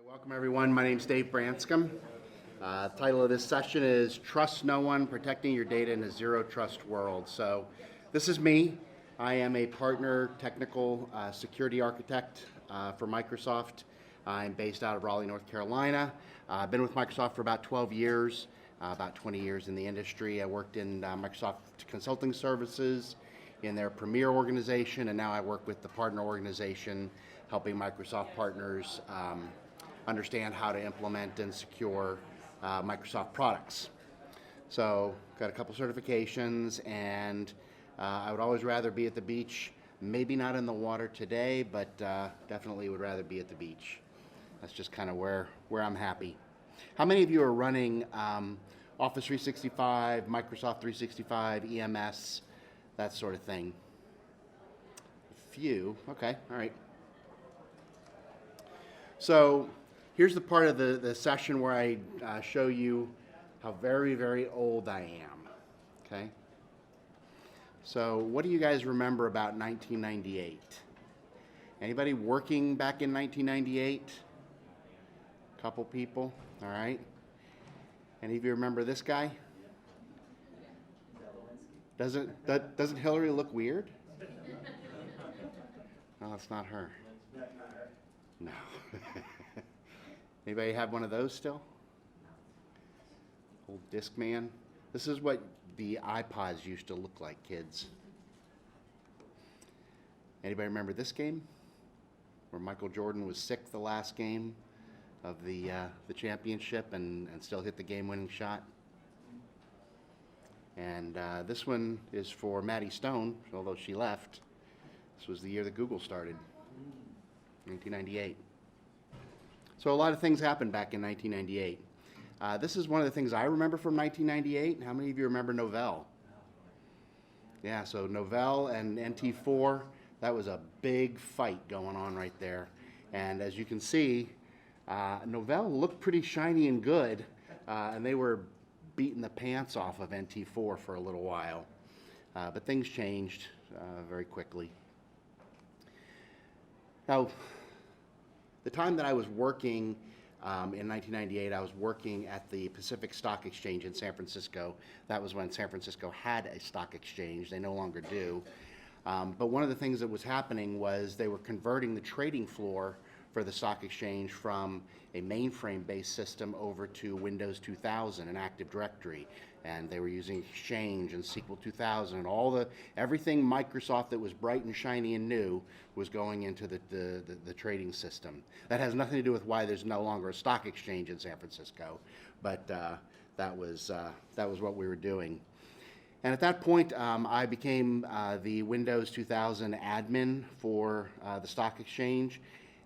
Welcome everyone, my name is Dave Branscome. Title of this session is Trust No One, Protecting Your Data in a Zero Trust World. So this is me. I am a partner technical security architect for Microsoft. I'm based out of Raleigh, North Carolina. I've been with Microsoft for about 12 years, about 20 years in the industry. I worked in Microsoft Consulting Services in their premier organization, and now I work with the partner organization helping Microsoft partners understand how to implement and secure Microsoft products. So got a couple certifications, and I would always rather be at the beach, maybe not in the water today, but definitely would rather be at the beach. That's just kind of where I'm happy. How many of you are running Office 365, Microsoft 365, EMS, that sort of thing? A few, okay, all right. So here's the part of the session where I show you how very, very old I am, okay? So what do you guys remember about 1998? Anybody working back in 1998? Couple people, all right. Any of you remember this guy? Doesn't Hillary look weird? No, it's not her. No. Anybody have one of those still? Old Discman. This is what the iPods used to look like, kids. Anybody remember this game? Where Michael Jordan was sick the last game of the championship and still hit the game-winning shot? And this one is for Maddie Stone, although she left. This was the year that Google started, 1998. So a lot of things happened back in 1998. This is one of the things I remember from 1998. How many of you remember Novell? Yeah, so Novell and NT4, that was a big fight going on right there. And as you can see, Novell looked pretty shiny and good, and they were beating the pants off of NT4 for a little while. But things changed very quickly. Now, the time that I was working in 1998, I was working at the Pacific Stock Exchange in San Francisco. That was when San Francisco had a stock exchange. They no longer do. But one of the things that was happening was they were converting the trading floor for the stock exchange from a mainframe-based system over to Windows 2000 and Active Directory. And they were using Exchange and SQL 2000 and everything Microsoft that was bright and shiny and new was going into the trading system. That has nothing to do with why there's no longer a stock exchange in San Francisco, but that was what we were doing. And at that point, I became the Windows 2000 admin for the stock exchange,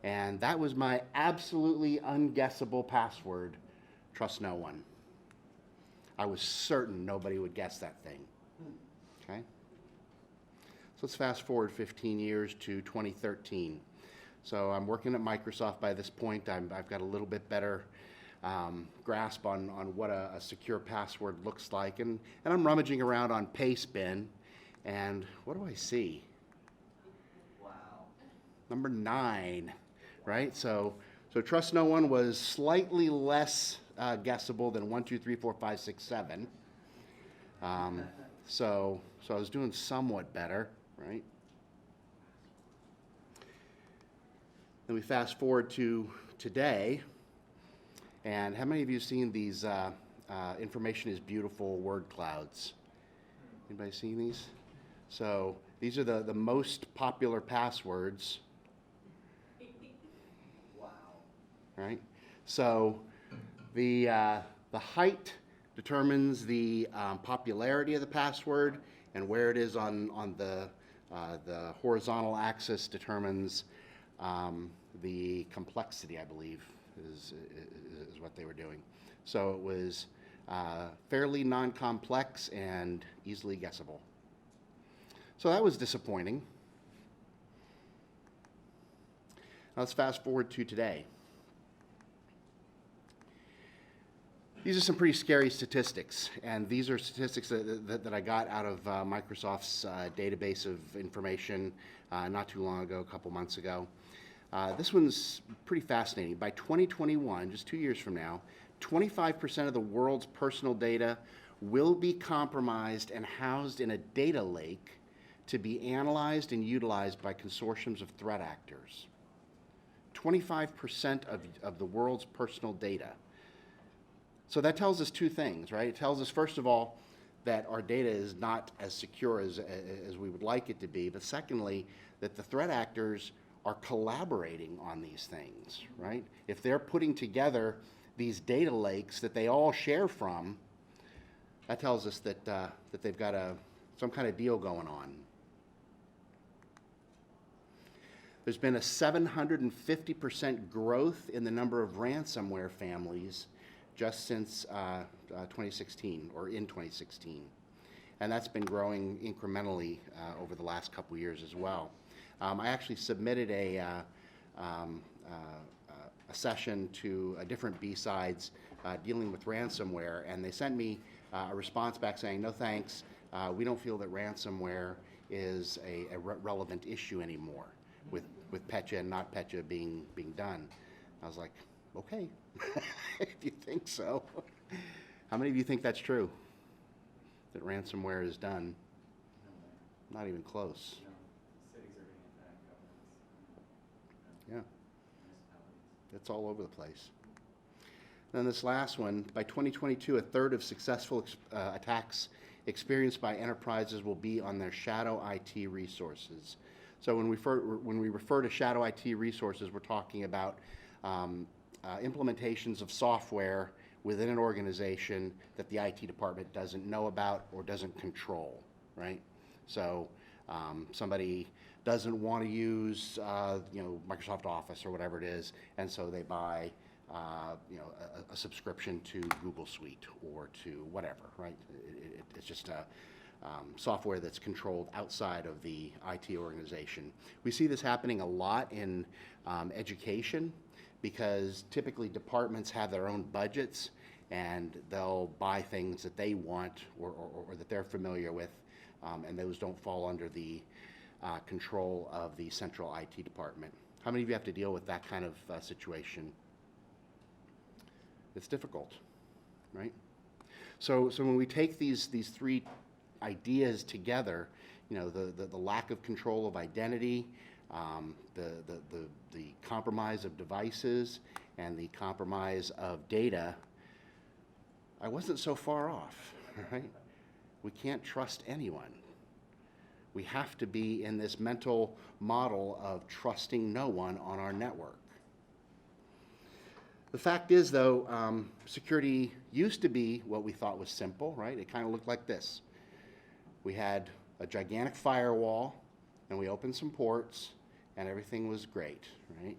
and that was my absolutely unguessable password, Trust No One. I was certain nobody would guess that thing, okay? So let's fast forward 15 years to 2013. So I'm working at Microsoft by this point. I've got a little bit better grasp on what a secure password looks like. And I'm rummaging around on Pastebin, and what do I see? Wow. Number 9, right? So Trust No One was slightly less guessable than 1, 2, 3, 4, 5, 6, 7. So I was doing somewhat better, right? Then we fast forward to today, and how many of you have seen these information is beautiful word clouds? Anybody seen these? So these are the most popular passwords. Wow. Right? So the height determines the popularity of the password, and where it is on the horizontal axis determines the complexity, I believe, is what they were doing. So it was fairly non-complex and easily guessable. So that was disappointing. Now let's fast forward to today. These are some pretty scary statistics, and these are statistics that I got out of Microsoft's database of information not too long ago, a couple months ago. This one's pretty fascinating. By 2021, just 2 years from now, 25% of the world's personal data will be compromised and housed in a data lake to be analyzed and utilized by consortiums of threat actors. 25% of the world's personal data. So that tells us two things, right? It tells us, first of all, that our data is not as secure as we would like it to be, but secondly, that the threat actors are collaborating on these things, right? If they're putting together these data lakes that they all share from, that tells us that, that they've got some kind of deal going on. There's been a 750% growth in the number of ransomware families just since 2016, or in 2016. And that's been growing incrementally over the last couple years as well. I actually submitted a session to a different BSides dealing with ransomware, and they sent me a response back saying, no thanks, we don't feel that ransomware is a relevant issue anymore with PETCHA and not PETCHA being done. I was like, okay, if you think so. How many of you think that's true? That ransomware is done? Not even close. Yeah, it's all over the place. Then this last one, by 2022, a third of successful attacks experienced by enterprises will be on their shadow IT resources. So when we refer to shadow IT resources, we're talking about implementations of software within an organization that the IT department doesn't know about or doesn't control, right? So somebody doesn't want to use Microsoft Office or whatever it is, and so they buy a subscription to Google Suite or to whatever, right? It's just a software that's controlled outside of the IT organization. We see this happening a lot in education, because typically departments have their own budgets and they'll buy things that they want or that they're familiar with, and those don't fall under the control of the central IT department. How many of you have to deal with that kind of situation? It's difficult, right? So when we take these three ideas together, the lack of control of identity, the compromise of devices, and the compromise of data, I wasn't so far off, right? We can't trust anyone. We have to be in this mental model of trusting no one on our network. The fact is, though, security used to be what we thought was simple, right? It kind of looked like this. We had a gigantic firewall, and we opened some ports, and everything was great, right?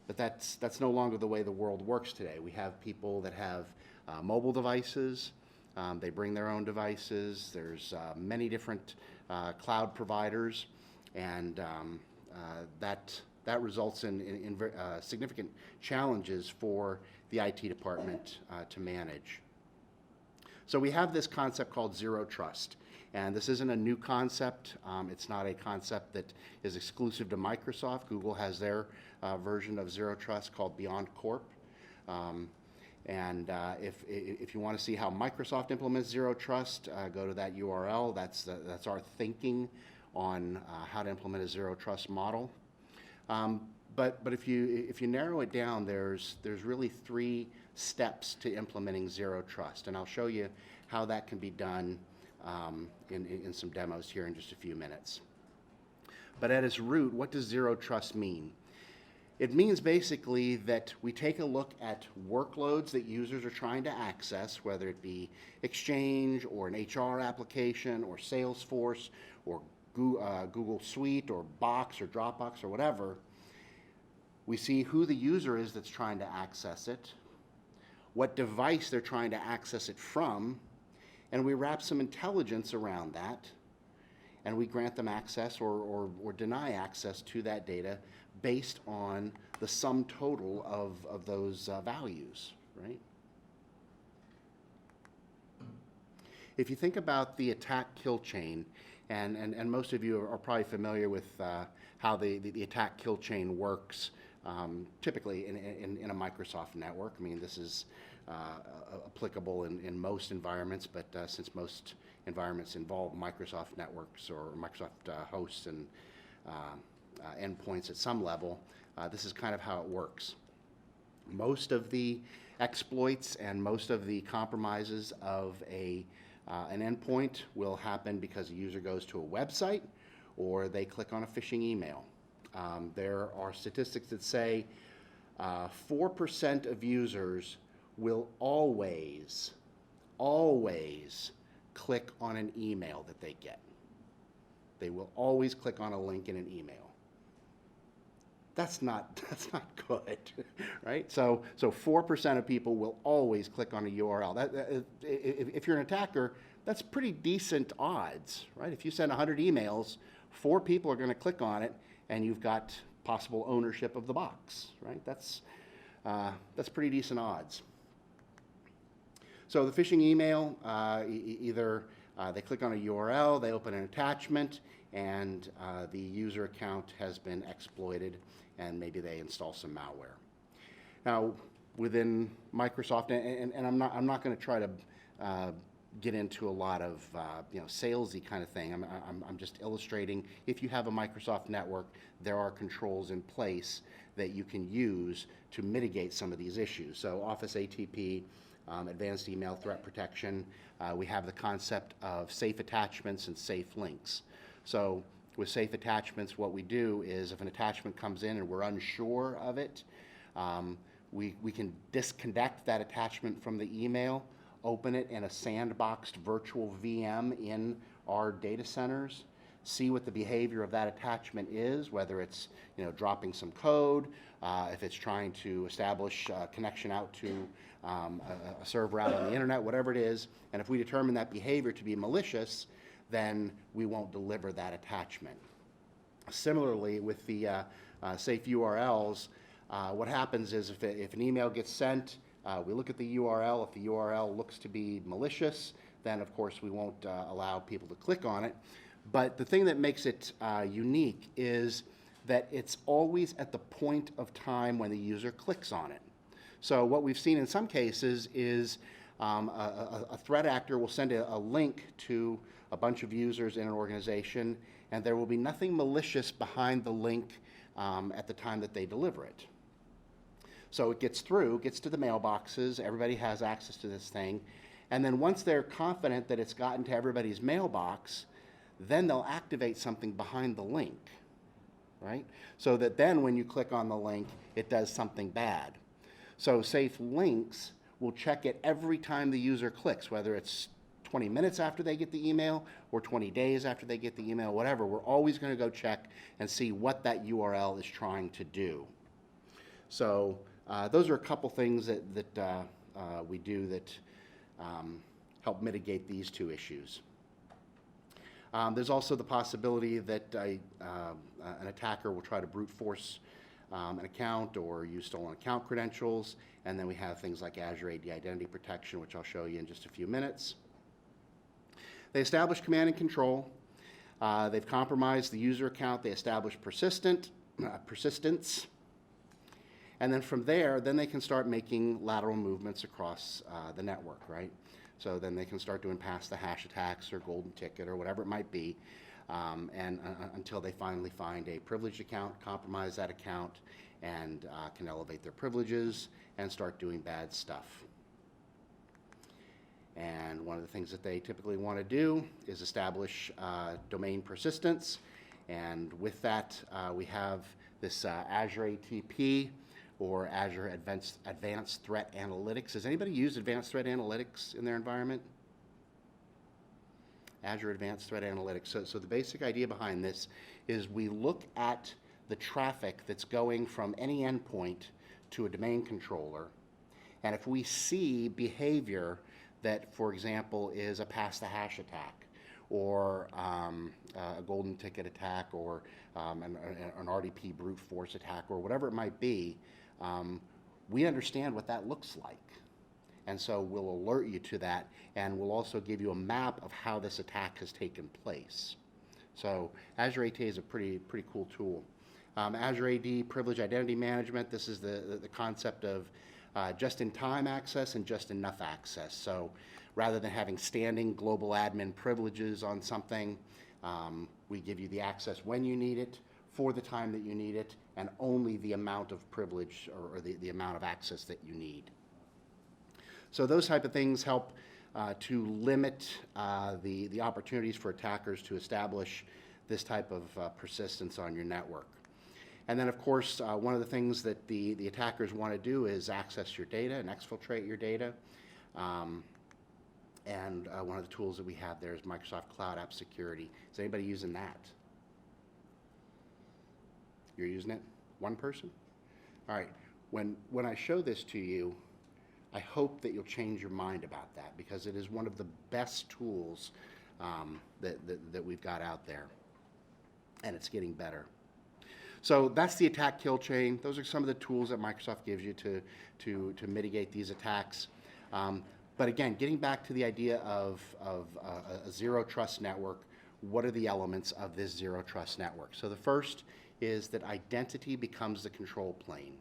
But that's no longer the way the world works today. We have people that have mobile devices. They bring their own devices. There's many different cloud providers, and that results in significant challenges for the IT department to manage. So we have this concept called zero trust. And this isn't a new concept. It's not a concept that is exclusive to Microsoft. Google has their version of zero trust called Beyond Corp. If you want to see how Microsoft implements zero trust, go to that URL. That's our thinking on how to implement a zero trust model. But if you narrow it down, there's really 3 steps to implementing zero trust, and I'll show you how that can be done in some demos here in just a few minutes. But at its root, what does zero trust mean? It means basically that we take a look at workloads that users are trying to access, whether it be Exchange or an HR application or Salesforce or Google Suite or Box or Dropbox or whatever. We see who the user is that's trying to access it, what device they're trying to access it from, and we wrap some intelligence around that, and we grant them access or deny access to that data based on the sum total of those values, right? If you think about the attack kill chain, And most of you are probably familiar with how the attack kill chain works, typically in a Microsoft network. I mean, this is applicable in most environments, but since most environments involve Microsoft networks or Microsoft hosts and endpoints at some level, this is kind of how it works. Most of the exploits and most of the compromises of an endpoint will happen because a user goes to a website or they click on a phishing email. There are statistics that say 4% of users will always click on an email that they get. They will always click on a link in an email. That's not good, right? So 4% of people will always click on a URL. If you're an attacker, that's pretty decent odds, right? If you send 100 emails, 4 people are going to click on it, and you've got possible ownership of the box, right? That's pretty decent odds. So the phishing email, either they click on a URL, they open an attachment, and the user account has been exploited, and maybe they install some malware. Now, within Microsoft, and I'm not going to try to get into a lot of salesy kind of thing. I'm just illustrating, if you have a Microsoft network, there are controls in place that you can use to mitigate some of these issues. So Office ATP, Advanced Email Threat Protection, we have the concept of safe attachments and safe links. So with safe attachments, what we do is if an attachment comes in and we're unsure of it, we can disconnect that attachment from the email, open it in a sandboxed virtual VM in our data centers, see what the behavior of that attachment is, whether it's dropping some code, if it's trying to establish a connection out to a server out on the internet, whatever it is. And if we determine that behavior to be malicious, then we won't deliver that attachment. Similarly, with the safe URLs, what happens is if an email gets sent, we look at the URL. If the URL looks to be malicious, then of course we won't allow people to click on it. But the thing that makes it unique is that it's always at the point of time when the user clicks on it. So what we've seen in some cases is a threat actor will send a link to a bunch of users in an organization, and there will be nothing malicious behind the link at the time that they deliver it. So it gets through, gets to the mailboxes, everybody has access to this thing, and then once they're confident that it's gotten to everybody's mailbox, then they'll activate something behind the link, right? So that then when you click on the link, it does something bad. So safe links will check it every time the user clicks, whether it's 20 minutes after they get the email or 20 days after they get the email, whatever. We're always going to go check and see what that URL is trying to do. So those are a couple things that we do that help mitigate these two issues. There's also the possibility that an attacker will try to brute force an account or use stolen account credentials, and then we have things like Azure AD Identity Protection, which I'll show you in just a few minutes. They establish command and control. They've compromised the user account. They establish persistence. And then from there, then they can start making lateral movements across the network, right? So then they can start doing pass the hash attacks or golden ticket or whatever it might be, and until they finally find a privileged account, compromise that account, and can elevate their privileges and start doing bad stuff. And one of the things that they typically want to do is establish domain persistence. And with that, we have this Azure ATP, or Azure Advanced Threat Analytics. Has anybody used Advanced Threat Analytics in their environment? Azure Advanced Threat Analytics. So the basic idea behind this is we look at the traffic that's going from any endpoint to a domain controller, and if we see behavior that, for example, is a pass the hash attack, or a golden ticket attack, or an RDP brute force attack, or whatever it might be, we understand what that looks like. And so we'll alert you to that, and we'll also give you a map of how this attack has taken place. So Azure AT is a pretty cool tool. Azure AD, Privileged Identity Management, this is the concept of just-in-time access and just enough access. So rather than having standing global admin privileges on something, we give you the access when you need it, for the time that you need it, and only the amount of privilege or the amount of access that you need. So those type of things help to limit the opportunities for attackers to establish this type of persistence on your network. And then, of course, one of the things that the attackers want to do is access your data and exfiltrate your data. And one of the tools that we have there is Microsoft Cloud App Security. Is anybody using that? You're using it? One person? All right. When I show this to you, I hope that you'll change your mind about that, because it is one of the best tools that we've got out there, and it's getting better. So that's the attack kill chain. Those are some of the tools that Microsoft gives you to mitigate these attacks. But again, getting back to the idea of a zero trust network, what are the elements of this zero trust network? So the first is that identity becomes the control plane.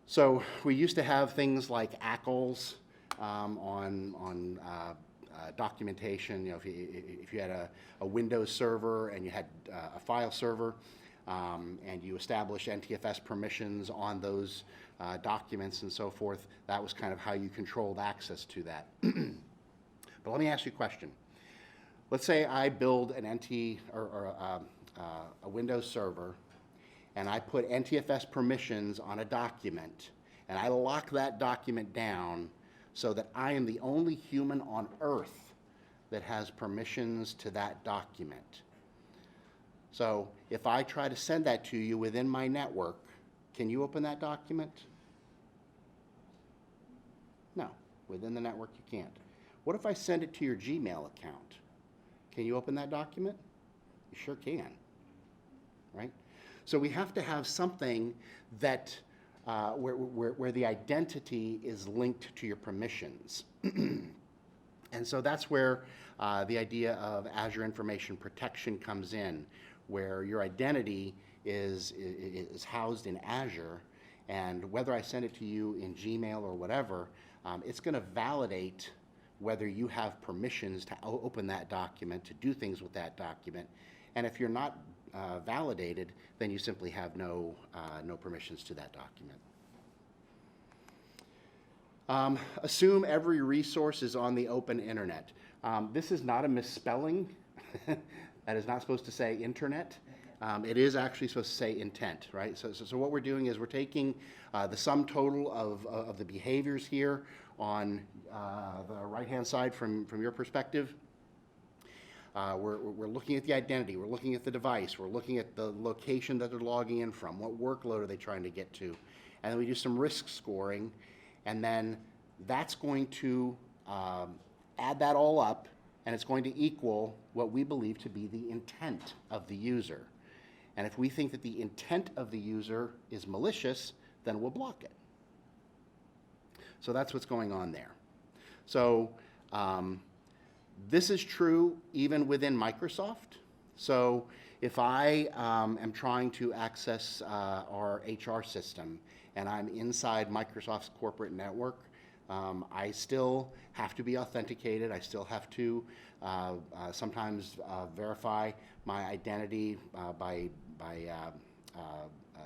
So we used to have things like ACLs on documentation. You know, if you had a Windows server and you had a file server, and you establish NTFS permissions on those documents and so forth, that was kind of how you controlled access to that. But let me ask you a question. Let's say I build an a Windows server, and I put NTFS permissions on a document, and I lock that document down so that I am the only human on earth that has permissions to that document. So if I try to send that to you within my network, can you open that document? No, within the network you can't. What if I send it to your Gmail account? Can you open that document? You sure can, right? So we have to have something that where the identity is linked to your permissions. And so that's where the idea of Azure Information Protection comes in, where your identity is housed in Azure, and whether I send it to you in Gmail or whatever, it's going to validate whether you have permissions to open that document, to do things with that document. And if you're not validated, then you simply have no permissions to that document. Assume every resource is on the open internet. This is not a misspelling. That is not supposed to say internet. It is actually supposed to say intent, right? So what we're doing is we're taking the sum total of the behaviors here on the right-hand side from your perspective. We're looking at the identity, we're looking at the device, we're looking at the location that they're logging in from, what workload are they trying to get to, and then we do some risk scoring, and then that's going to add that all up, and it's going to equal what we believe to be the intent of the user. And if we think that the intent of the user is malicious, then we'll block it. So that's what's going on there. So this is true even within Microsoft. So if I am trying to access our HR system and I'm inside Microsoft's corporate network, I still have to be authenticated. I still have to sometimes verify my identity by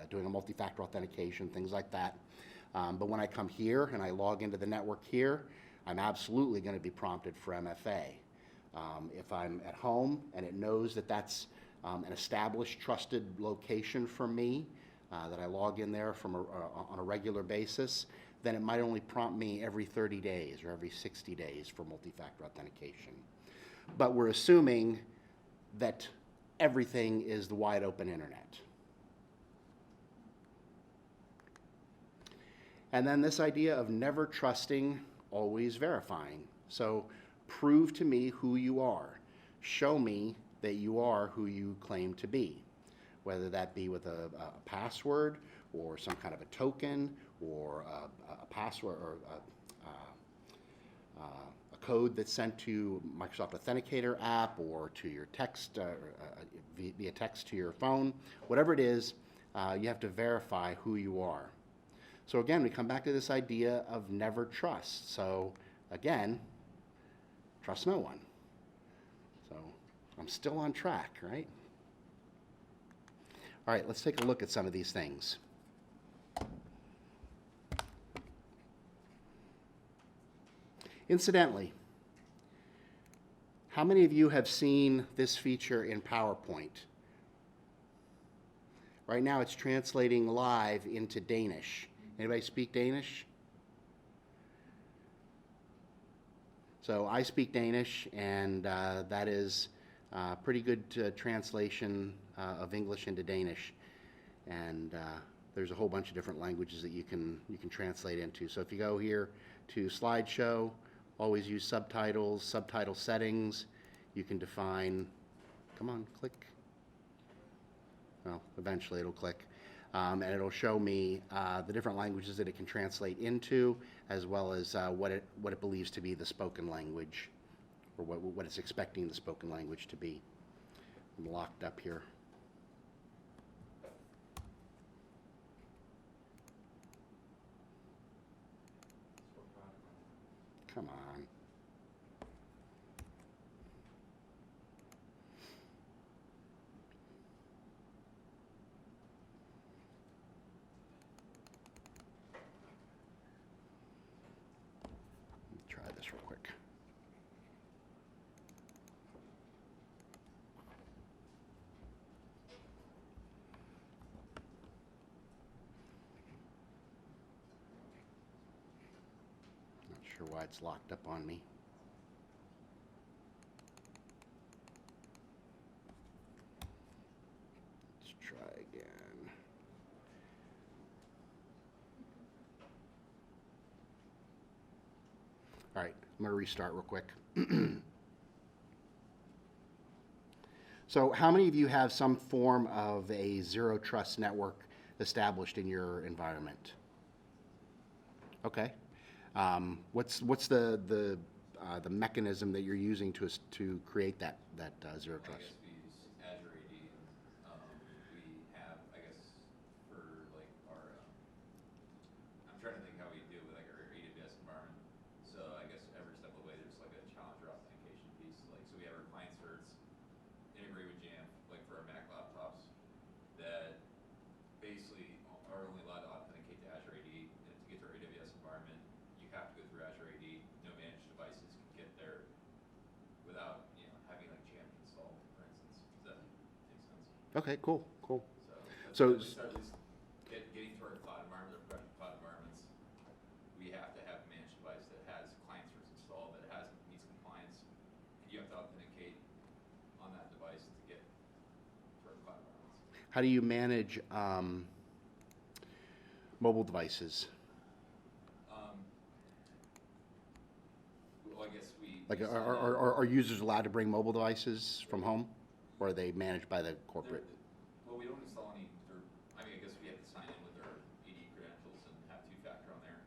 doing a multi-factor authentication, things like that. But when I come here and I log into the network here, I'm absolutely going to be prompted for MFA. If I'm at home and it knows that that's an established, trusted location for me, that I log in there from on a regular basis, then it might only prompt me every 30 days or every 60 days for multi-factor authentication. But we're assuming that everything is the wide open internet. And then this idea of never trusting, always verifying. So prove to me who you are. Show me that you are who you claim to be, whether that be with a password or some kind of a token or a password or a code that's sent to Microsoft Authenticator app or to your text, via text to your phone, whatever it is, you have to verify who you are. So again, we come back to this idea of never trust. So again, trust no one. So I'm still on track, right? All right, let's take a look at some of these things. Incidentally, how many of you have seen this feature in PowerPoint? Right now it's translating live into Danish. Anybody speak Danish? So I speak Danish, and that is pretty good translation of English into Danish. And there's a whole bunch of different languages that you can translate into. So if you go here to slideshow, always use subtitles, subtitle settings. You can define, come on, click. Well, eventually it'll click. And it'll show me the different languages that it can translate into, as well as what it believes to be the spoken language, or what it's expecting the spoken language to be. I'm locked up here. Come on. Try this real quick. Not sure why it's locked up on me. Let's try again. All right, I'm going to restart real quick. So how many of you have some form of a zero trust network established in your environment? Okay. What's the mechanism that you're using to create that zero trust? I guess we use Azure AD. We have, I guess, for like our, I'm trying to think how we do it with like our AWS environment. So I guess every step of the way there's like a challenger authentication piece. Like, so we have our client certs integrate with Jamf, like for our Mac laptops, that basically are only allowed to authenticate to Azure AD. And to get to our AWS environment, you have to go through Azure AD. No managed devices can get there without, having like Jamf installed, for instance. Does that make sense? Okay, cool. So at least getting to our cloud environment, our production cloud environments, we have to have a managed device that has client servers installed, that meets compliance, and you have to authenticate on that device to get to our cloud environments. How do you manage mobile devices? Well, I guess we Like, are users allowed to bring mobile devices from home, or are they managed by the corporate? Well, we don't install any. I guess we have to sign in with our AD credentials and have two-factor on there,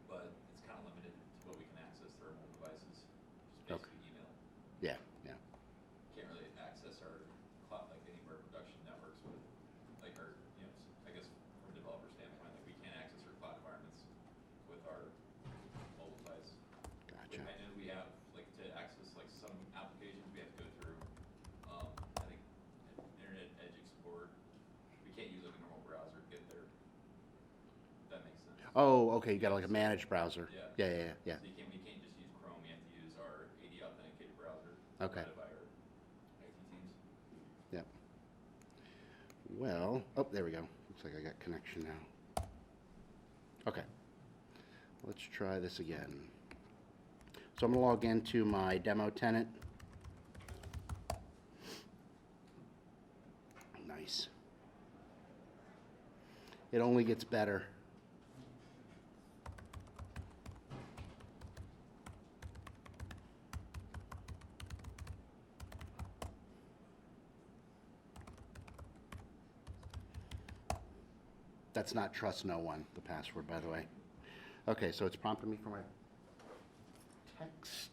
but it's kind of limited to what we can access through our mobile devices. Just basically email. Yeah. Can't really access our cloud, like any of our production networks with, like our, I guess from a developer standpoint, like we can't access our cloud environments with our mobile device. Gotcha. I know we have, like, to access like some applications, we have to go through, I think, Internet Edge Explorer. We can't use like a normal browser to get there. That makes sense. Oh, okay. You got like a managed browser. Yeah. Yeah. So we can't just use Chrome. We have to use our AD authenticated browser. Okay. Provided by our IT teams. Yep. Well, oh, there we go. Looks like I got connection now. Okay. Let's try this again. So I'm going to log into my demo tenant. Nice. It only gets better. That's not trust no one, the password, by the way. Okay, so it's prompting me for my text.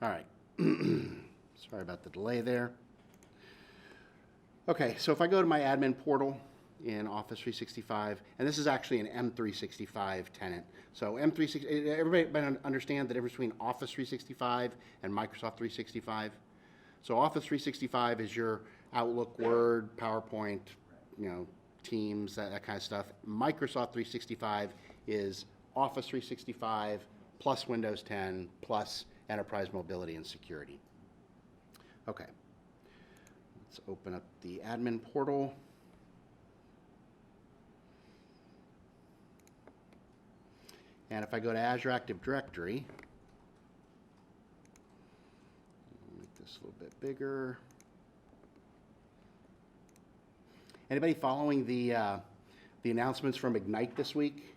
All right. Sorry about the delay there. Okay, so if I go to my admin portal in Office 365, and this is actually an M365 tenant. So M365, everybody understand the difference between Office 365 and Microsoft 365? So Office 365 is your Outlook, Word, PowerPoint, Teams, that kind of stuff. Microsoft 365 is Office 365 plus Windows 10 plus Enterprise Mobility and Security. Okay, let's open up the admin portal. And if I go to Azure Active Directory, make this a little bit bigger. Anybody following the announcements from Ignite this week?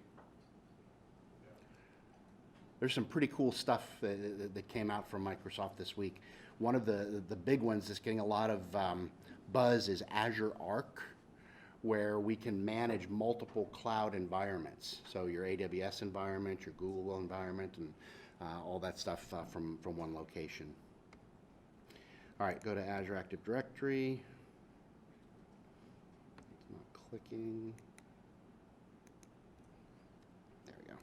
There's some pretty cool stuff that came out from Microsoft this week. One of the big ones that's getting a lot of buzz is Azure Arc, where we can manage multiple cloud environments. So your AWS environment, your Google environment, and all that stuff from one location. All right, go to Azure Active Directory. It's not clicking. There we go.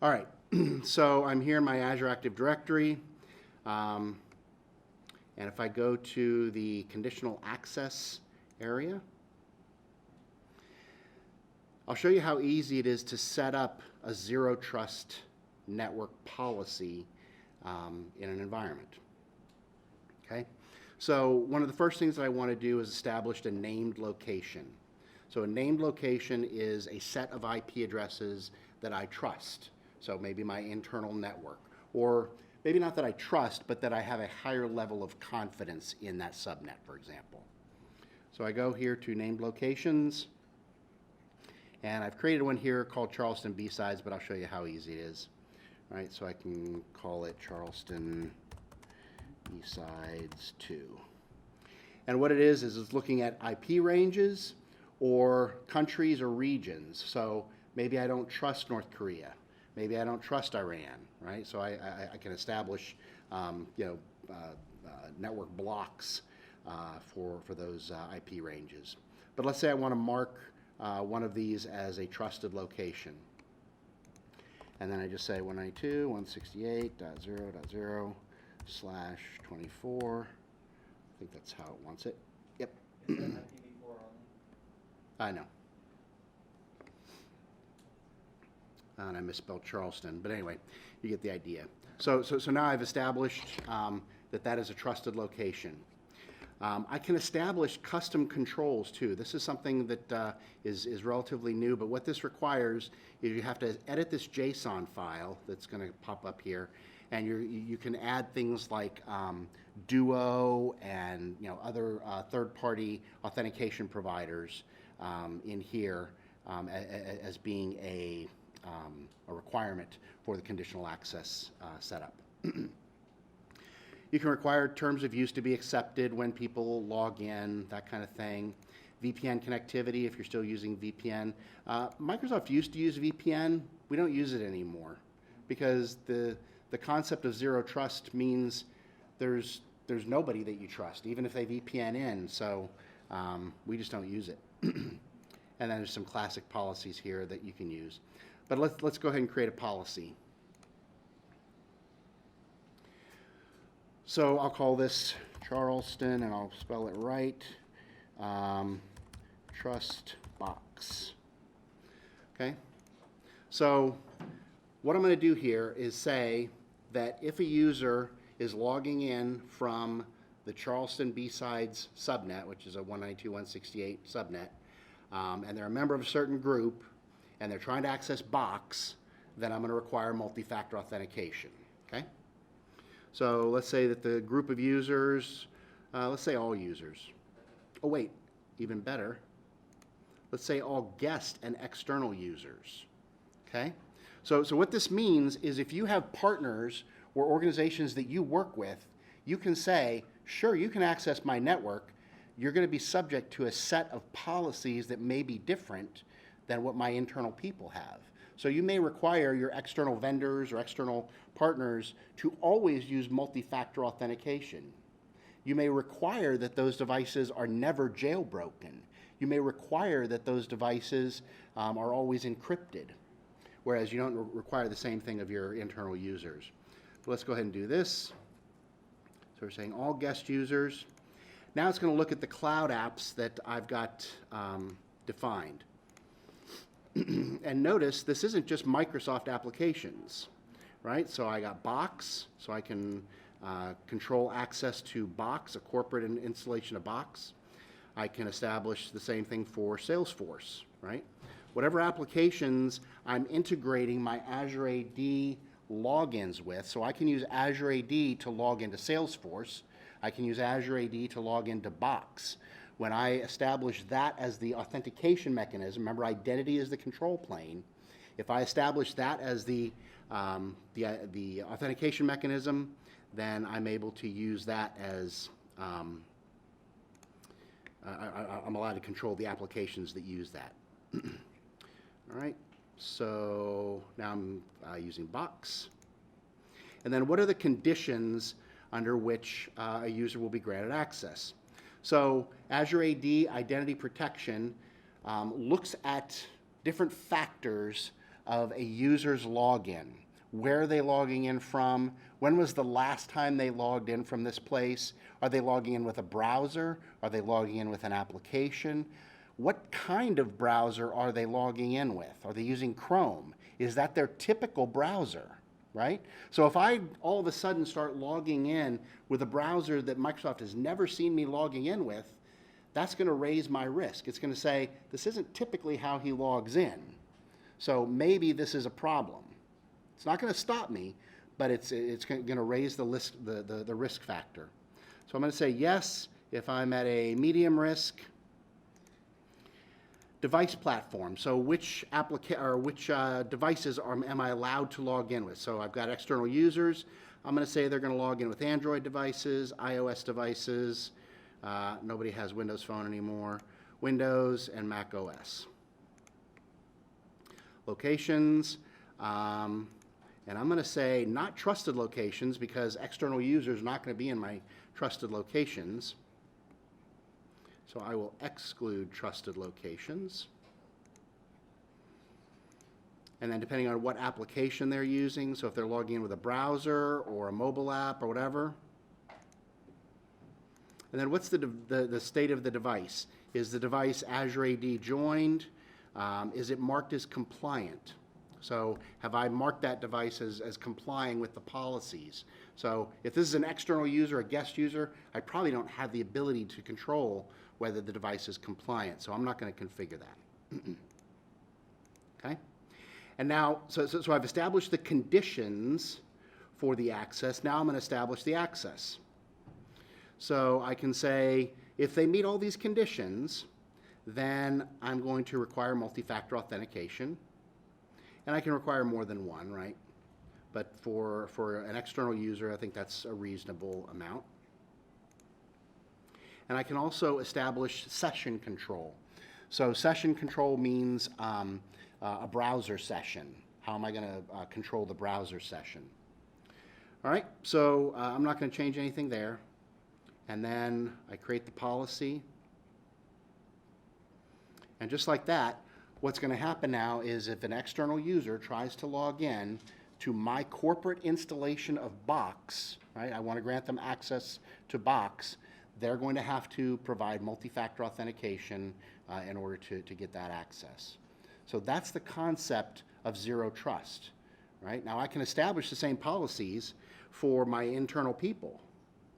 All right, so I'm here in my Azure Active Directory. And if I go to the conditional access area, I'll show you how easy it is to set up a zero trust network policy in an environment. Okay, so one of the first things that I want to do is establish a named location. So a named location is a set of IP addresses that I trust. So maybe my internal network, or maybe not that I trust, but that I have a higher level of confidence in that subnet, for example. So I go here to named locations, and I've created one here called Charleston BSides, but I'll show you how easy it is. All right, so I can call it Charleston BSides 2. And what it is it's looking at IP ranges or countries or regions. So maybe I don't trust North Korea. Maybe I don't trust Iran, right? So I can establish, network blocks for those IP ranges. But let's say I want to mark one of these as a trusted location. And then I just say 192.168.0.0/24. I think that's how it wants it. Yep. Is that IPv4 only? I know. And I misspelled Charleston, but anyway, you get the idea. So now I've established that is a trusted location. I can establish custom controls too. This is something that is relatively new, but what this requires is you have to edit this JSON file that's going to pop up here, and you can add things like Duo and other third-party authentication providers in here as being a requirement for the conditional access setup. You can require terms of use to be accepted when people log in, that kind of thing. VPN connectivity, if you're still using VPN. Microsoft used to use VPN. We don't use it anymore because the concept of zero trust means there's nobody that you trust, even if they VPN in. So we just don't use it. And then there's some classic policies here that you can use. But let's go ahead and create a policy. So I'll call this Charleston, and I'll spell it right. Trust box. Okay? So what I'm going to do here is say that if a user is logging in from the Charleston BSides subnet, which is a 192.168 subnet, and they're a member of a certain group, and they're trying to access box, then I'm going to require multi-factor authentication. Okay? So let's say that the group of users, let's say all users. Oh wait, even better. Let's say all guest and external users. Okay? So what this means is if you have partners or organizations that you work with, you can say, sure, you can access my network. You're going to be subject to a set of policies that may be different than what my internal people have. So you may require your external vendors or external partners to always use multi-factor authentication. You may require that those devices are never jailbroken. You may require that those devices are always encrypted, whereas you don't require the same thing of your internal users. So let's go ahead and do this. So we're saying all guest users. Now it's going to look at the cloud apps that I've got defined. And notice this isn't just Microsoft applications, right? So I got Box, so I can control access to Box, a corporate installation of Box. I can establish the same thing for Salesforce, right? Whatever applications I'm integrating my Azure AD logins with, so I can use Azure AD to log into Salesforce. I can use Azure AD to log into Box. When I establish that as the authentication mechanism, remember identity is the control plane. If I establish that as the authentication mechanism, then I'm able to use that as, I'm allowed to control the applications that use that. All right, so now I'm using Box. And then what are the conditions under which a user will be granted access? So Azure AD Identity Protection looks at different factors of a user's login. Where are they logging in from? When was the last time they logged in from this place? Are they logging in with a browser? Are they logging in with an application? What kind of browser are they logging in with? Are they using Chrome? Is that their typical browser, right? So if I all of a sudden start logging in with a browser that Microsoft has never seen me logging in with, that's going to raise my risk. It's going to say, this isn't typically how he logs in. So maybe this is a problem. It's not going to stop me, but it's going to raise the risk factor. So I'm going to say yes if I'm at a medium risk. Device platform, so which devices am I allowed to log in with? So I've got external users. I'm going to say they're going to log in with Android devices, iOS devices. Nobody has Windows Phone anymore. Windows and Mac OS. Locations, and I'm going to say not trusted locations because external users are not going to be in my trusted locations. So I will exclude trusted locations. And then depending on what application they're using, so if they're logging in with a browser or a mobile app or whatever. And then what's the state of the device? Is the device Azure AD joined? Is it marked as compliant? So have I marked that device as complying with the policies? So if this is an external user, a guest user, I probably don't have the ability to control whether the device is compliant. So I'm not going to configure that. Okay? And now, so I've established the conditions for the access. Now I'm going to establish the access. So I can say, if they meet all these conditions, then I'm going to require multi-factor authentication. And I can require more than one, right? But for an external user, I think that's a reasonable amount. And I can also establish session control. So session control means a browser session. How am I going to control the browser session? All right, so I'm not going to change anything there. And then I create the policy. And just like that, what's going to happen now is if an external user tries to log in to my corporate installation of Box, right? I want to grant them access to Box. They're going to have to provide multi-factor authentication in order to get that access. So that's the concept of zero trust, right? Now I can establish the same policies for my internal people,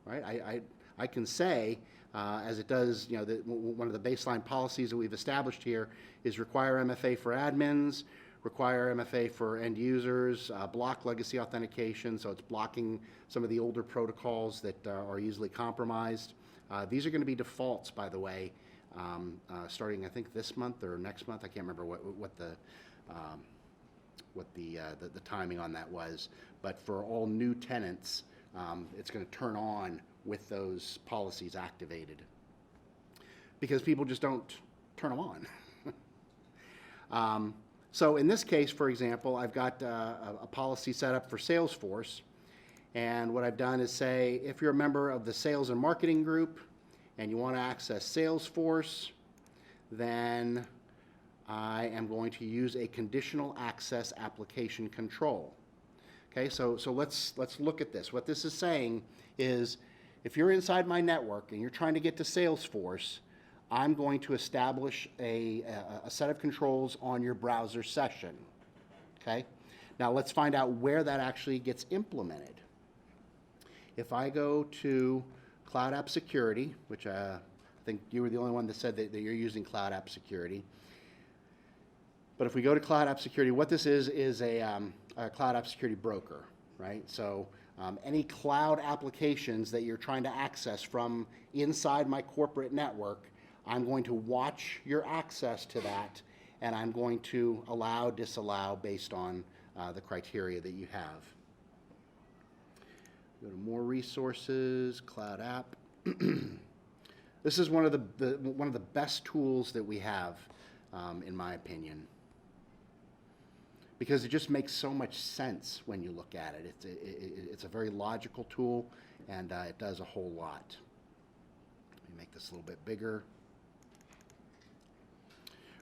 right? I can say, as it does, you know, one of the baseline policies that we've established here is require MFA for admins, require MFA for end users, block legacy authentication, so it's blocking some of the older protocols that are easily compromised. These are going to be defaults, by the way, the timing on that was. But for all new tenants, it's going to turn on with those policies activated, because people just don't turn them on. So in this case, for example, I've got a policy set up for Salesforce, and what I've done is say, if you're a member of the sales and marketing group and you want to access Salesforce, then I am going to use a conditional access application control. Okay, so let's look at this. What this is saying is, if you're inside my network and you're trying to get to Salesforce, I'm going to establish a set of controls on your browser session. Okay, now let's find out where that actually gets implemented. If I go to Cloud App Security, which I think you were the only one that said that you're using Cloud App Security. But if we go to Cloud App Security, what this is a Cloud App Security broker, right? So any cloud applications that you're trying to access from inside my corporate network, I'm going to watch your access to that, and I'm going to allow, disallow based on the criteria that you have. Go to more resources, Cloud App. This is one of the best tools that we have, in my opinion, because it just makes so much sense when you look at it. It's a very logical tool, and it does a whole lot. Let me make this a little bit bigger.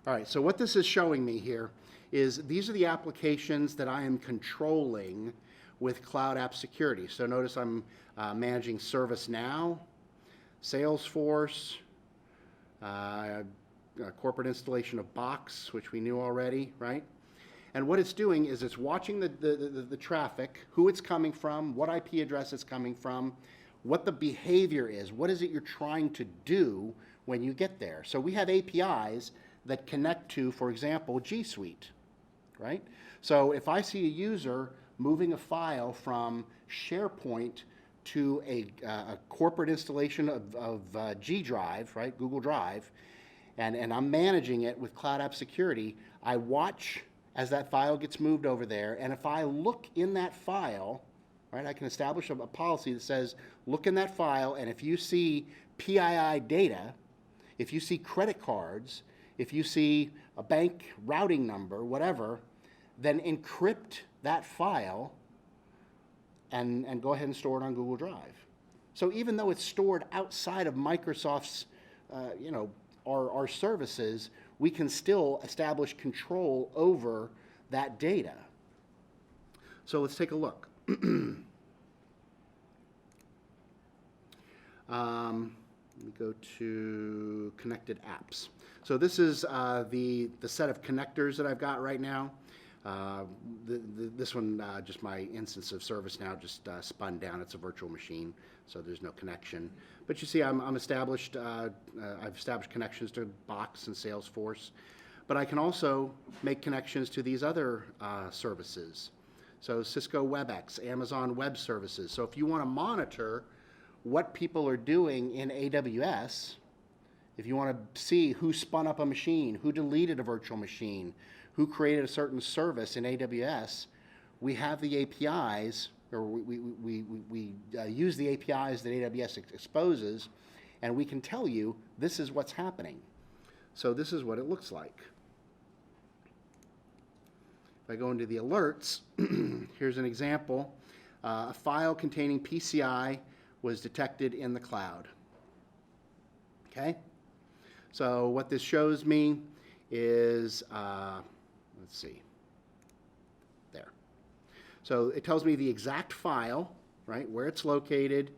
All right, so what this is showing me here is these are the applications that I am controlling with Cloud App Security. So notice I'm managing ServiceNow, Salesforce, corporate installation of Box, which we knew already, right? And what it's doing is it's watching the traffic, who it's coming from, what IP address it's coming from, what the behavior is, what is it you're trying to do when you get there. So we have APIs that connect to, for example, G Suite, right? So if I see a user moving a file from SharePoint to a corporate installation of G Drive, right, Google Drive, and I'm managing it with Cloud App Security, I watch as that file gets moved over there, and if I look in that file, right, I can establish a policy that says, look in that file, and if you see PII data, if you see credit cards, if you see a bank routing number, whatever, then encrypt that file and go ahead and store it on Google Drive. So even though it's stored outside of Microsoft's, our services, we can still establish control over that data. So let's take a look. Let me go to connected apps. So this is the set of connectors that I've got right now. This one, just my instance of ServiceNow just spun down. It's a virtual machine, so there's no connection. But you see, I've established connections to Box and Salesforce, but I can also make connections to these other services. So Cisco WebEx, Amazon Web Services. So if you want to monitor what people are doing in AWS, if you want to see who spun up a machine, who deleted a virtual machine, who created a certain service in AWS, we have the APIs, or we use the APIs that AWS exposes, and we can tell you this is what's happening. So this is what it looks like. If I go into the alerts, here's an example. A file containing PCI was detected in the cloud. Okay? So what this shows me is, let's see, there. So it tells me the exact file, right, where it's located,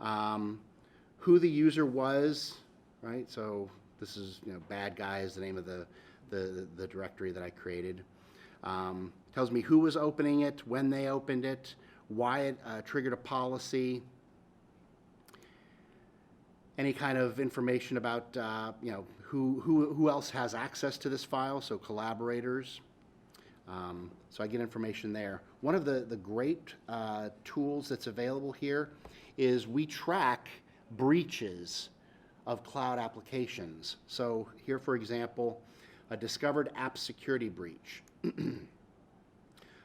who the user was, right? So this is, bad guy is the name of the directory that I created. Tells me who was opening it, when they opened it, why it triggered a policy, any kind of information about who else has access to this file, so collaborators. So I get information there. One of the great tools that's available here is we track breaches of cloud applications. So here, for example, a discovered app security breach.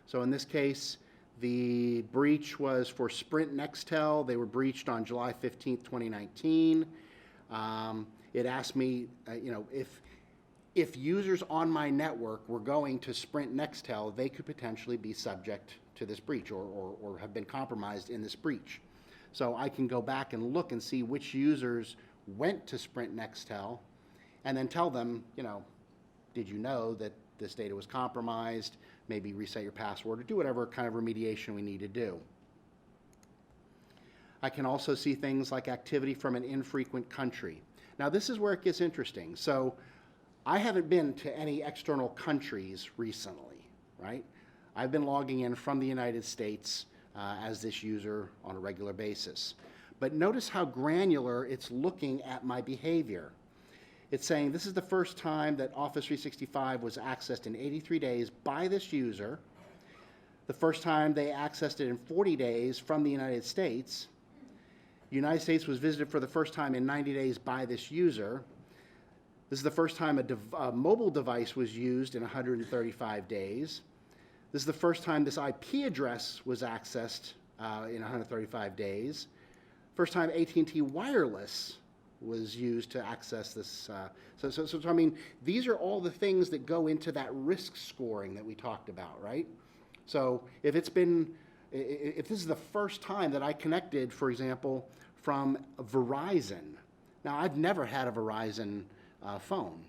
So in this case, the breach was for Sprint Nextel. They were breached on July 15th, 2019. It asked me, if users on my network were going to Sprint Nextel, they could potentially be subject to this breach or have been compromised in this breach. So I can go back and look and see which users went to Sprint Nextel and then tell them, did you know that this data was compromised? Maybe reset your password or do whatever kind of remediation we need to do. I can also see things like activity from an infrequent country. Now this is where it gets interesting. So I haven't been to any external countries recently, right? I've been logging in from the United States as this user on a regular basis. But notice how granular it's looking at my behavior. It's saying this is the first time that Office 365 was accessed in 83 days by this user, the first time they accessed it in 40 days from the United States. The United States was visited for the first time in 90 days by this user. This is the first time a mobile device was used in 135 days. This is the first time this IP address was accessed in 135 days. First time AT&T Wireless was used to access this. So I mean, these are all the things that go into that risk scoring that we talked about, right? So if this is the first time that I connected, for example, from Verizon. Now, I've never had a Verizon phone.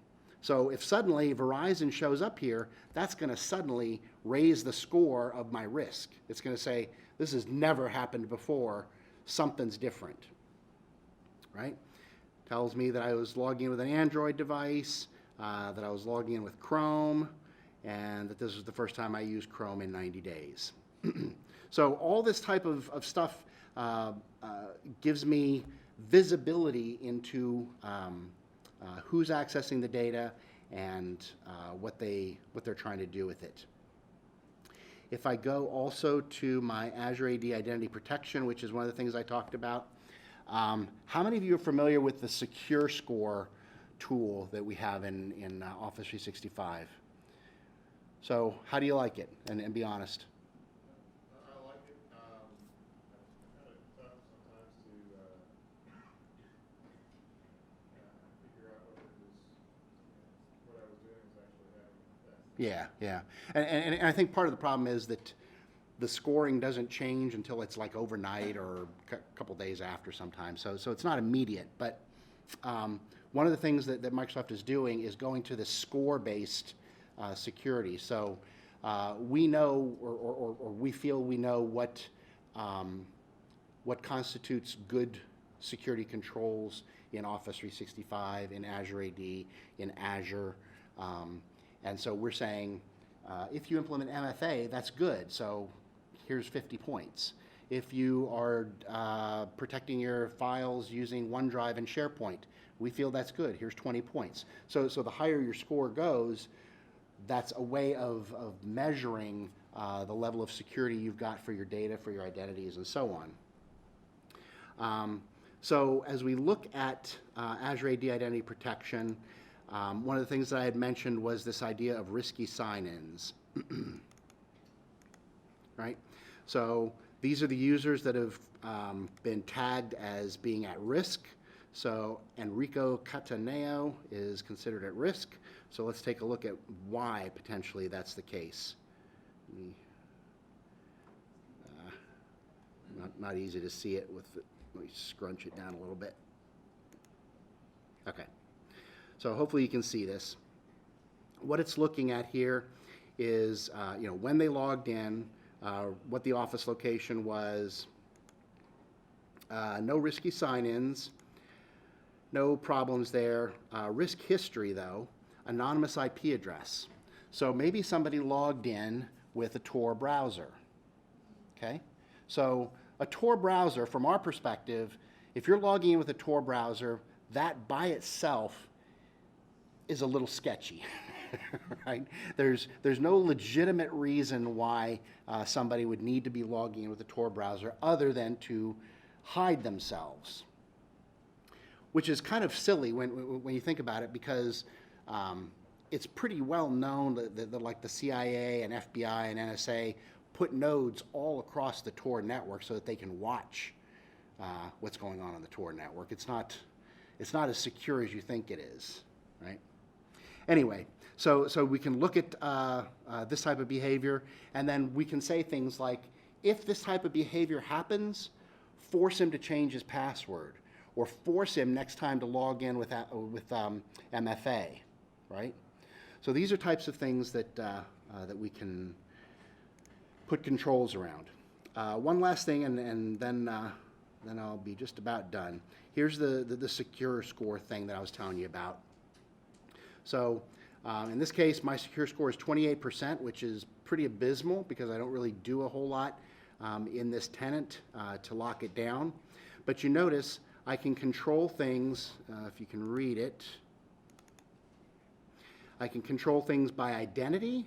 So if suddenly Verizon shows up here, that's going to suddenly raise the score of my risk. It's going to say, this has never happened before. Something's different, right? Tells me that I was logging in with an Android device, that I was logging in with Chrome, and that this was the first time I used Chrome in 90 days. So all this type of stuff gives me visibility into who's accessing the data and what they're trying to do with it. If I go also to my Azure AD Identity Protection, which is one of the things I talked about, how many of you are familiar with the Secure Score tool that we have in Office 365? So how do you like it? And be honest. I like it. It's kind of tough sometimes to figure out whether it was, what I was doing was actually having an effect. Yeah. And I think part of the problem is that the scoring doesn't change until it's like overnight or a couple days after sometimes. So it's not immediate. But one of the things that Microsoft is doing is going to the score-based security. So we know, or we feel we know what constitutes good security controls in Office 365, in Azure AD, in Azure. And so we're saying, if you implement MFA, that's good. So here's 50 points. If you are protecting your files using OneDrive and SharePoint, we feel that's good. Here's 20 points. So the higher your score goes, that's a way of measuring the level of security you've got for your data, for your identities, and so on. So as we look at Azure AD Identity Protection, one of the things that I had mentioned was this idea of risky sign-ins. Right? So these are the users that have been tagged as being at risk. So Enrico Cataneo is considered at risk. So let's take a look at why potentially that's the case. Not easy to see it with the, let me scrunch it down a little bit. Okay. So hopefully you can see this. What it's looking at here is when they logged in, what the office location was, no risky sign-ins, no problems there. Risk history, though, anonymous IP address. So maybe somebody logged in with a Tor browser, okay? So a Tor browser, from our perspective, if you're logging in with a Tor browser, that by itself is a little sketchy, right? There's no legitimate reason why somebody would need to be logging in with a Tor browser other than to hide themselves, which is kind of silly when you think about it, because it's pretty well known that like the CIA and FBI and NSA put nodes all across the Tor network so that they can watch what's going on the Tor network. It's not as secure as you think it is, right? Anyway, so we can look at this type of behavior, and then we can say things like, if this type of behavior happens, force him to change his password, or force him next time to log in with MFA, right? So these are types of things that we can put controls around. One last thing, and then I'll be just about done. Here's the secure score thing that I was telling you about. So in this case, my secure score is 28%, which is pretty abysmal because I don't really do a whole lot in this tenant to lock it down. But you notice I can control things, if you can read it. I can control things by identity,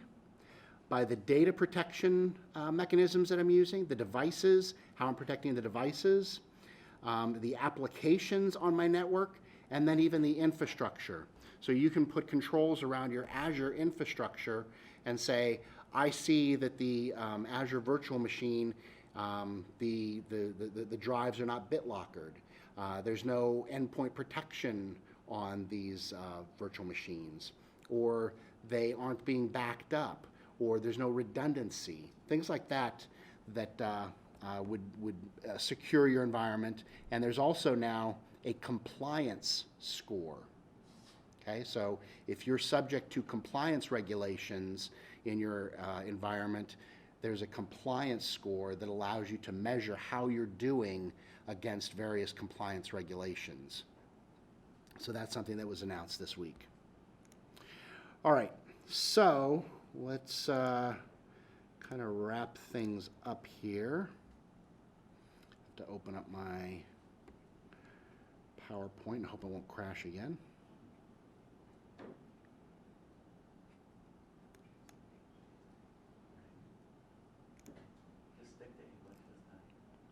by the data protection mechanisms that I'm using, the devices, how I'm protecting the devices, the applications on my network, and then even the infrastructure. So you can put controls around your Azure infrastructure and say, I see that the Azure virtual machine, the drives are not BitLockered. There's no endpoint protection on these virtual machines, or they aren't being backed up, or there's no redundancy. Things like that would secure your environment. And there's also now a compliance score. Okay, so if you're subject to compliance regulations in your environment, there's a compliance score that allows you to measure how you're doing against various compliance regulations. So that's something that was announced this week. All right, so let's kind of wrap things up here. To open up my PowerPoint and hope it won't crash again. Just stick to English this time.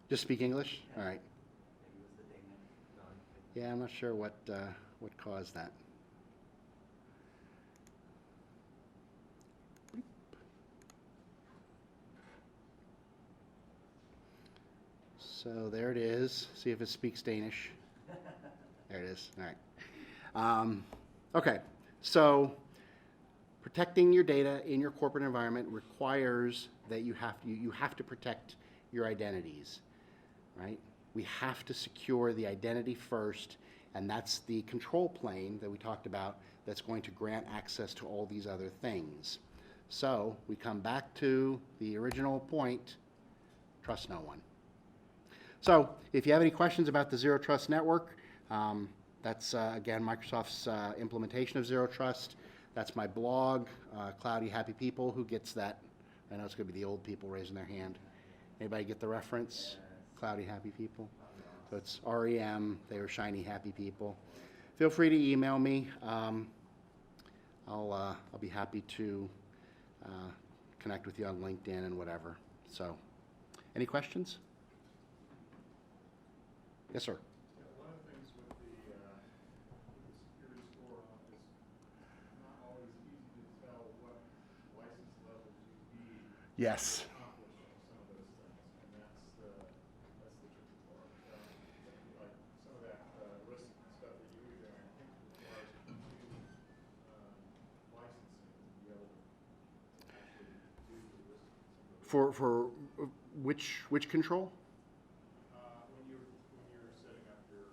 Just speak English? Yeah. All right. Maybe it was the Danish. Yeah, I'm not sure what caused that. So there it is. See if it speaks Danish. There it is. All right. Okay. So protecting your data in your corporate environment requires that you have to protect your identities, right? We have to secure the identity first, and that's the control plane that we talked about that's going to grant access to all these other things. So we come back to the original point, trust no one. So if you have any questions about the Zero Trust Network, that's, again, Microsoft's implementation of Zero Trust. That's my blog, Cloudy Happy People. Who gets that? I know it's going to be the old people raising their hand. Anybody get the reference? Cloudy Happy People. So it's REM. They were shiny happy people. Feel free to email me. I'll be happy to connect with you on LinkedIn and whatever. So, any questions? Yes, sir. Yeah, one of the things with the security score is not always easy to tell what license levels you need Yes. to accomplish some of those things, and that's the tricky part. Like some of that risk stuff that you were doing, I think requires continued licensing to be able to actually do the risk. For which control? When you're setting up your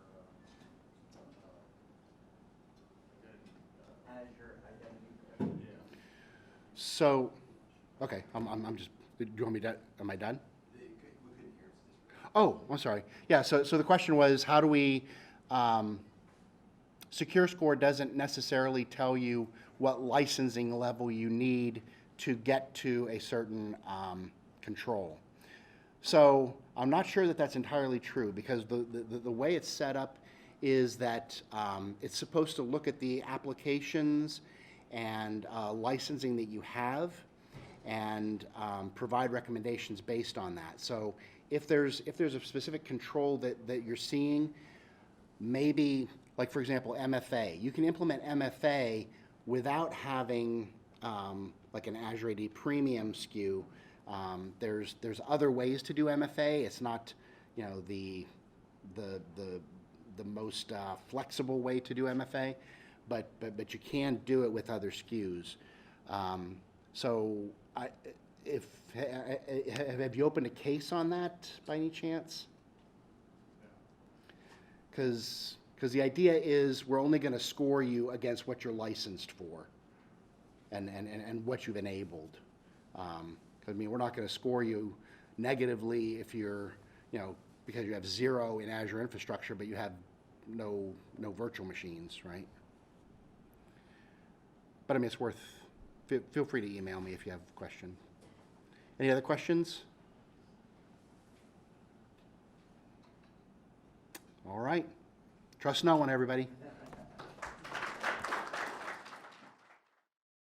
identity. Azure identity. Yeah. So, okay, I'm just. Do you want me to? Am I done? We couldn't hear us. Oh, I'm sorry. Yeah. So the question was, how do we? Secure Score doesn't necessarily tell you what licensing level you need to get to a certain control. So I'm not sure that that's entirely true, because the way it's set up is that it's supposed to look at the applications and licensing that you have and provide recommendations based on that. So if there's a specific control that you're seeing, maybe, like for example, MFA. You can implement MFA without having like an Azure AD Premium SKU. There's other ways to do MFA. It's not, you know, the most flexible way to do MFA, but you can do it with other SKUs. So have you opened a case on that by any chance? Because the idea is we're only going to score you against what you're licensed for and what you've enabled. I mean, we're not going to score you negatively if you're, you know, because you have 0 in Azure infrastructure, but you have no virtual machines, right? But I mean, it's worth, feel free to email me if you have a question. Any other questions? All right. Trust no one, everybody.